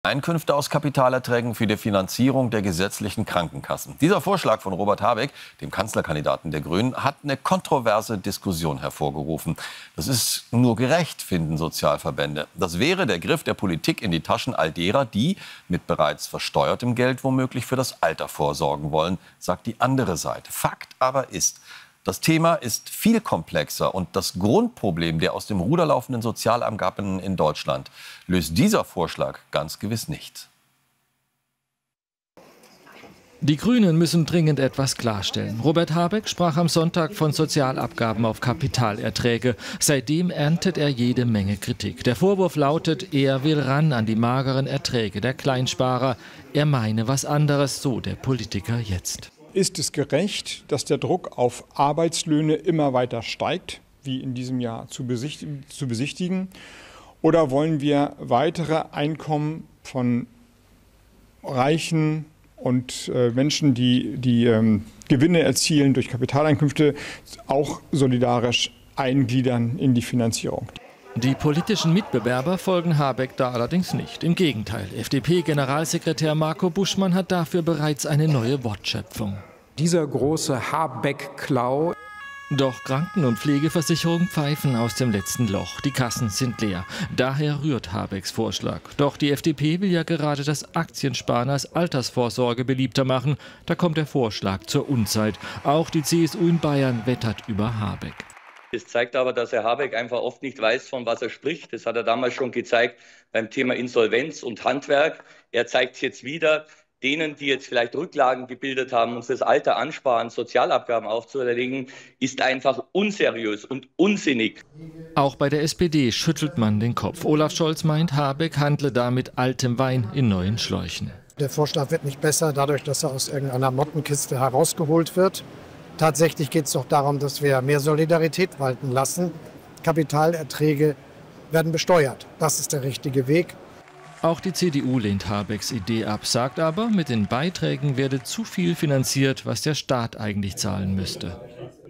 Einkünfte aus Kapitalerträgen für die Finanzierung der gesetzlichen Krankenkassen. Dieser Vorschlag von Robert Habeck, dem Kanzlerkandidaten der Grünen, hat eine kontroverse Diskussion hervorgerufen. Das ist nur gerecht, finden Sozialverbände. Das wäre der Griff der Politik in die Taschen all derer, die mit bereits versteuertem Geld womöglich für das Alter vorsorgen wollen, sagt die andere Seite. Fakt aber ist, das Thema ist viel komplexer und das Grundproblem der aus dem Ruder laufenden Sozialabgaben in Deutschland löst dieser Vorschlag ganz gewiss nicht. Die Grünen müssen dringend etwas klarstellen. Robert Habeck sprach am Sonntag von Sozialabgaben auf Kapitalerträge. Seitdem erntet er jede Menge Kritik. Der Vorwurf lautet, er will ran an die mageren Erträge der Kleinsparer. Er meine was anderes, so der Politiker jetzt. Ist es gerecht, dass der Druck auf Arbeitslöhne immer weiter steigt, wie in diesem Jahr zu besichtigen? Oder wollen wir weitere Einkommen von Reichen und Menschen, die Gewinne erzielen durch Kapitaleinkünfte, auch solidarisch eingliedern in die Finanzierung? Die politischen Mitbewerber folgen Habeck da allerdings nicht. Im Gegenteil, FDP-Generalsekretär Marco Buschmann hat dafür bereits eine neue Wortschöpfung. Dieser große Habeck-Klau. Doch Kranken- und Pflegeversicherungen pfeifen aus dem letzten Loch. Die Kassen sind leer. Daher rührt Habecks Vorschlag. Doch die FDP will ja gerade das Aktiensparen als Altersvorsorge beliebter machen. Da kommt der Vorschlag zur Unzeit. Auch die CSU in Bayern wettert über Habeck. Das zeigt aber, dass Herr Habeck einfach oft nicht weiß, von was er spricht. Das hat er damals schon gezeigt beim Thema Insolvenz und Handwerk. Er zeigt es jetzt wieder. Denen, die jetzt vielleicht Rücklagen gebildet haben, uns das Alter ansparen, Sozialabgaben aufzuerlegen, ist einfach unseriös und unsinnig. Auch bei der SPD schüttelt man den Kopf. Olaf Scholz meint, Habeck handle da mit altem Wein in neuen Schläuchen. Der Vorschlag wird nicht besser, dadurch, dass er aus irgendeiner Mottenkiste herausgeholt wird. Tatsächlich geht es doch darum, dass wir mehr Solidarität walten lassen. Kapitalerträge werden besteuert. Das ist der richtige Weg. Auch die CDU lehnt Habecks Idee ab, sagt aber, mit den Beiträgen werde zu viel finanziert, was der Staat eigentlich zahlen müsste.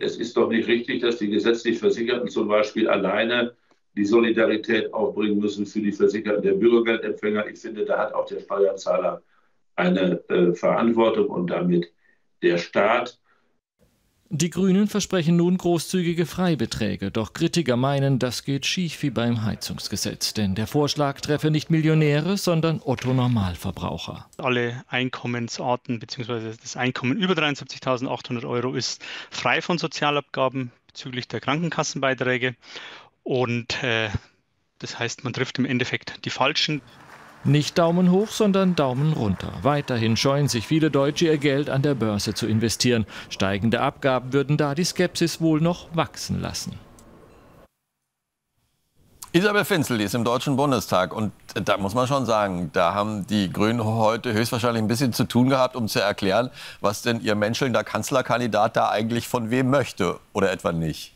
Es ist doch nicht richtig, dass die gesetzlich Versicherten zum Beispiel alleine die Solidarität aufbringen müssen für die Versicherten der Bürgergeldempfänger. Ich finde, da hat auch der Steuerzahler eine Verantwortung und damit der Staat. Die Grünen versprechen nun großzügige Freibeträge, doch Kritiker meinen, das geht schief wie beim Heizungsgesetz. Denn der Vorschlag treffe nicht Millionäre, sondern Otto-Normalverbraucher. Alle Einkommensarten bzw. das Einkommen über 73.800 € ist frei von Sozialabgaben bezüglich der Krankenkassenbeiträge. Und das heißt, man trifft im Endeffekt die Falschen. Nicht Daumen hoch, sondern Daumen runter. Weiterhin scheuen sich viele Deutsche, ihr Geld an der Börse zu investieren. Steigende Abgaben würden da die Skepsis wohl noch wachsen lassen. Isabel Finzel, die ist im Deutschen Bundestag. Und da muss man schon sagen, da haben die Grünen heute höchstwahrscheinlich ein bisschen zu tun gehabt, um zu erklären, was denn ihr menschelnder Kanzlerkandidat da eigentlich von wem möchte oder etwa nicht.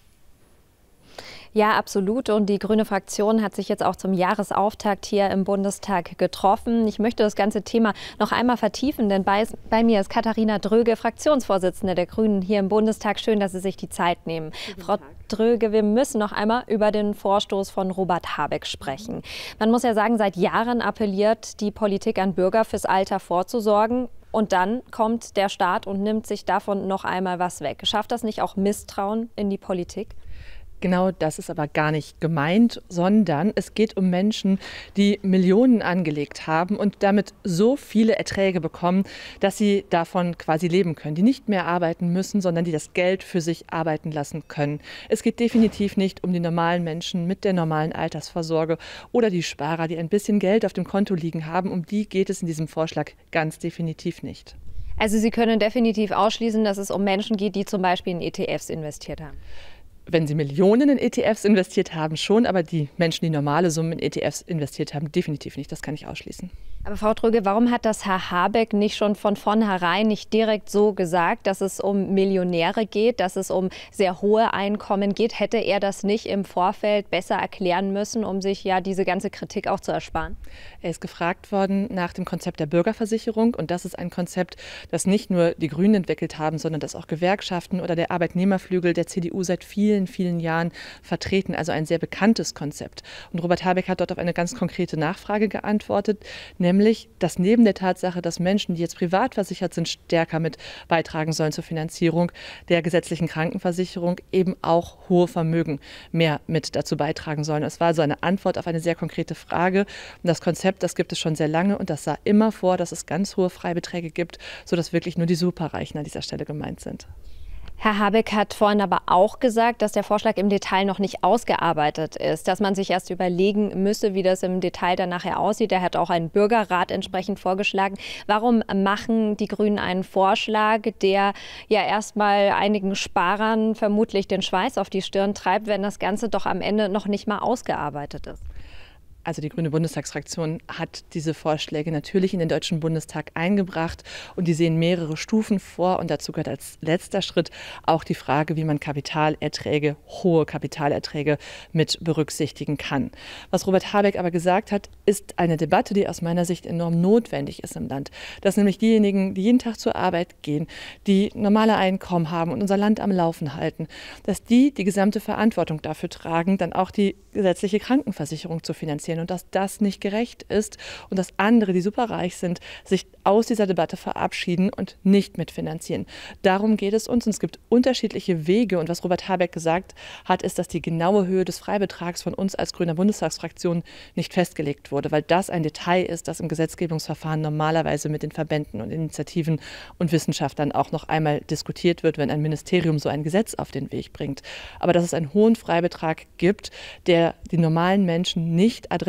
Ja, absolut. Und die grüne Fraktion hat sich jetzt auch zum Jahresauftakt hier im Bundestag getroffen. Ich möchte das ganze Thema noch einmal vertiefen, denn bei mir ist Katharina Dröge, Fraktionsvorsitzende der Grünen hier im Bundestag. Schön, dass Sie sich die Zeit nehmen. Frau Dröge, wir müssen noch einmal über den Vorstoß von Robert Habeck sprechen. Man muss ja sagen, seit Jahren appelliert die Politik an Bürger, fürs Alter vorzusorgen. Und dann kommt der Staat und nimmt sich davon noch einmal was weg. Schafft das nicht auch Misstrauen in die Politik? Genau das ist aber gar nicht gemeint, sondern es geht um Menschen, die Millionen angelegt haben und damit so viele Erträge bekommen, dass sie davon quasi leben können, die nicht mehr arbeiten müssen, sondern die das Geld für sich arbeiten lassen können. Es geht definitiv nicht um die normalen Menschen mit der normalen Altersvorsorge oder die Sparer, die ein bisschen Geld auf dem Konto liegen haben. Um die geht es in diesem Vorschlag ganz definitiv nicht. Also Sie können definitiv ausschließen, dass es um Menschen geht, die zum Beispiel in ETFs investiert haben. Wenn sie Millionen in ETFs investiert haben, schon, aber die Menschen, die normale Summen in ETFs investiert haben, definitiv nicht. Das kann ich ausschließen. Aber Frau Dröge, warum hat das Herr Habeck nicht schon von vornherein nicht direkt so gesagt, dass es um Millionäre geht, dass es um sehr hohe Einkommen geht? Hätte er das nicht im Vorfeld besser erklären müssen, um sich ja diese ganze Kritik auch zu ersparen? Er ist gefragt worden nach dem Konzept der Bürgerversicherung. Und das ist ein Konzept, das nicht nur die Grünen entwickelt haben, sondern das auch Gewerkschaften oder der Arbeitnehmerflügel der CDU seit vielen vielen, vielen Jahren vertreten, also ein sehr bekanntes Konzept. Und Robert Habeck hat dort auf eine ganz konkrete Nachfrage geantwortet, nämlich, dass neben der Tatsache, dass Menschen, die jetzt privat versichert sind, stärker mit beitragen sollen zur Finanzierung der gesetzlichen Krankenversicherung, eben auch hohe Vermögen mehr mit dazu beitragen sollen. Es war also eine Antwort auf eine sehr konkrete Frage. Und das Konzept, das gibt es schon sehr lange und das sah immer vor, dass es ganz hohe Freibeträge gibt, sodass wirklich nur die Superreichen an dieser Stelle gemeint sind. Herr Habeck hat vorhin aber auch gesagt, dass der Vorschlag im Detail noch nicht ausgearbeitet ist, dass man sich erst überlegen müsse, wie das im Detail dann nachher aussieht. Er hat auch einen Bürgerrat entsprechend vorgeschlagen. Warum machen die Grünen einen Vorschlag, der ja erstmal einigen Sparern vermutlich den Schweiß auf die Stirn treibt, wenn das Ganze doch am Ende noch nicht mal ausgearbeitet ist? Also die Grüne Bundestagsfraktion hat diese Vorschläge natürlich in den Deutschen Bundestag eingebracht und die sehen mehrere Stufen vor und dazu gehört als letzter Schritt auch die Frage, wie man Kapitalerträge, hohe Kapitalerträge mit berücksichtigen kann. Was Robert Habeck aber gesagt hat, ist eine Debatte, die aus meiner Sicht enorm notwendig ist im Land. Dass nämlich diejenigen, die jeden Tag zur Arbeit gehen, die normale Einkommen haben und unser Land am Laufen halten, dass die gesamte Verantwortung dafür tragen, dann auch die gesetzliche Krankenversicherung zu finanzieren. Und dass das nicht gerecht ist und dass andere, die superreich sind, sich aus dieser Debatte verabschieden und nicht mitfinanzieren. Darum geht es uns und es gibt unterschiedliche Wege. Und was Robert Habeck gesagt hat, ist, dass die genaue Höhe des Freibetrags von uns als Grüner Bundestagsfraktion nicht festgelegt wurde, weil das ein Detail ist, das im Gesetzgebungsverfahren normalerweise mit den Verbänden und Initiativen und Wissenschaftlern auch noch einmal diskutiert wird, wenn ein Ministerium so ein Gesetz auf den Weg bringt. Aber dass es einen hohen Freibetrag gibt, der die normalen Menschen nicht adressiert,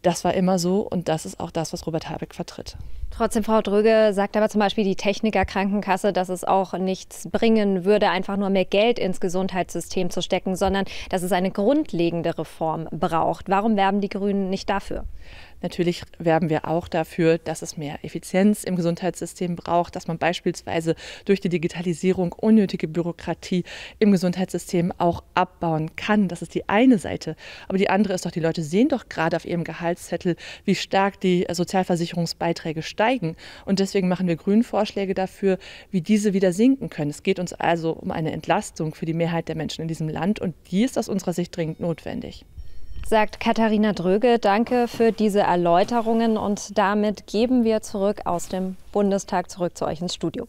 das war immer so und das ist auch das, was Robert Habeck vertritt. Trotzdem, Frau Dröge sagt aber zum Beispiel die Techniker-Krankenkasse, dass es auch nichts bringen würde, einfach nur mehr Geld ins Gesundheitssystem zu stecken, sondern dass es eine grundlegende Reform braucht. Warum werben die Grünen nicht dafür? Natürlich werben wir auch dafür, dass es mehr Effizienz im Gesundheitssystem braucht, dass man beispielsweise durch die Digitalisierung unnötige Bürokratie im Gesundheitssystem auch abbauen kann. Das ist die eine Seite. Aber die andere ist doch, die Leute sehen doch gerade auf ihrem Gehaltszettel, wie stark die Sozialversicherungsbeiträge steigen. Und deswegen machen wir Grünen Vorschläge dafür, wie diese wieder sinken können. Es geht uns also um eine Entlastung für die Mehrheit der Menschen in diesem Land und die ist aus unserer Sicht dringend notwendig. Sagt Katharina Dröge, danke für diese Erläuterungen und damit geben wir zurück aus dem Bundestag zurück zu euch ins Studio.